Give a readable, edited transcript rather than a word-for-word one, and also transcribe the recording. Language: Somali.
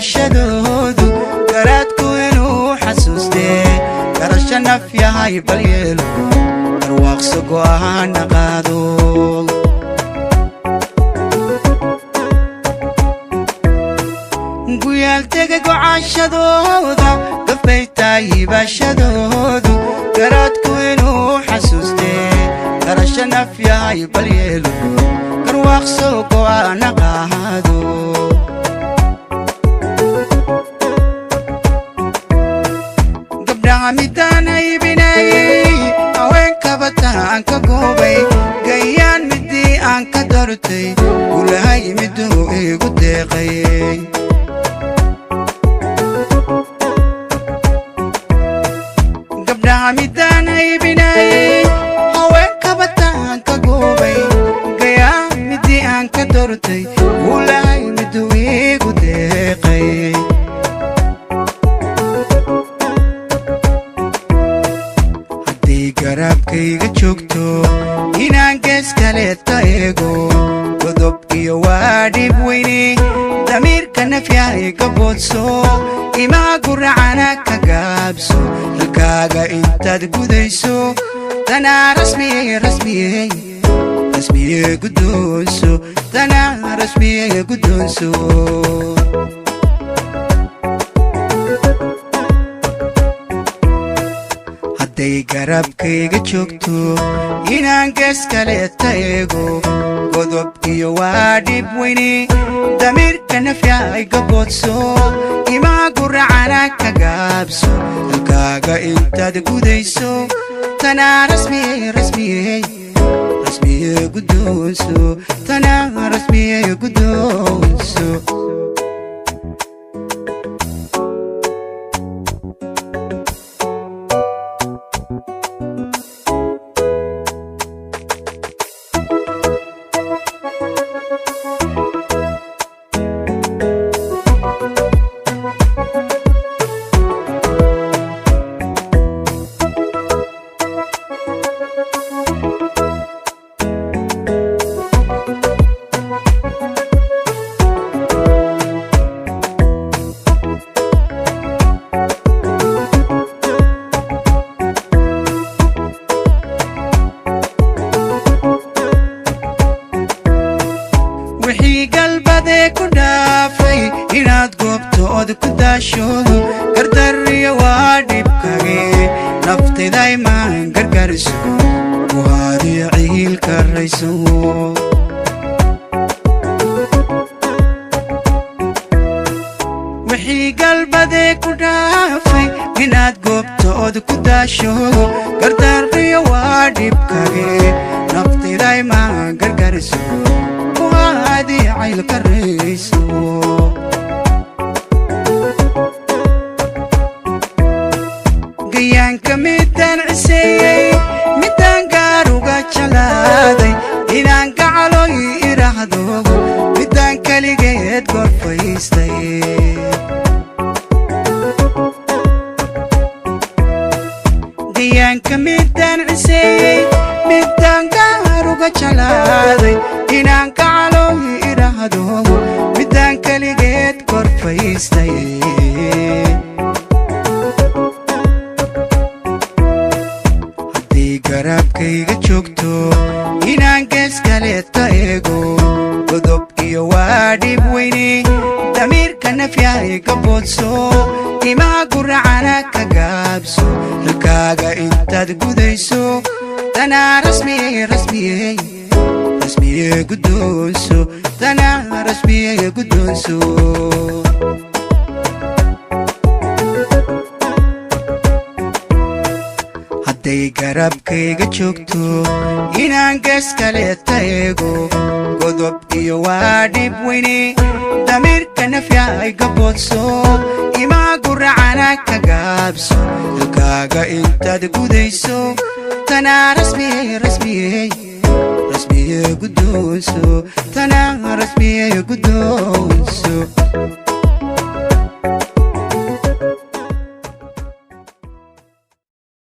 barashadoodu garaadku inuu xasuustee garasho naf yahay bal yeelo barwaaqso go'aana qaado guyaal tega go'aashadooda gafay tahay bashadoodu garaadku inuu xasuustee garasho naf yahay bal yeelo barwaaqso go'aana qaado midaan aybinayay haweenka bataan ka goobay gayaan midii aan ka dartay gulahay miduu igu deeqay gabdhaha midaan aybinayay haweenka bataan ka goobay gayaan midii aan ka dartay gulahay miduu igu deeqay garabkayga joogto inaan gees kaleeta eego godob iyo waa dhib weyne damiirka nafyahay gaboodso imaa guracana ka gaabso halkaaga intaad gudayso tanaa rasmiye guddoonso tanaa rasmiye guddoonso hadday garabkayga joogto inaan gees kaleeta eego godob iyo waa dhib weyne damiirka nafyahay gaboodso imaa guracana ka gaabso halkaaga intaad gudayso tanaa rasmiye guddoonso tanaa rasmiye guddoonso inaad goobtood ku daashoodo gardariyo waa dhibkage naftayday maan gargariso waadiyo ciilka rayso wixii galbadee ku dhaafay inaad goobtood ku daashoodo gardariyo waa dhibkage naftayday maan gargariso waadiyo ciilka rayso gayaanka midaan ciseeyey midaan gaaruga jalaaday inaan gacaloy iraahdo midaan kaligeed gorfaystay gayaanka midaan ciseeyey midaan gaaruga jalaaday inaan gacaloy iraahdo midaan kaligeed gorfaystay garabkayga joogto inaan gees kaleeta eego godob iyo waa dhib weyne damiirka nafyahay gaboodso imaa guracana ka gaabso halkaaga intaad gudayso tanaa rasmiye guddoonso tanaa rasmiye guddoonso hadday garabkayga joogto inaan gees kaleeta eego godob iyo waa dhib weyne damiirka nafyahay gaboodso imaa guracana ka gaabso halkaaga intaad gudayso tanaa rasmiye guddoonso tanaa rasmiye guddoonso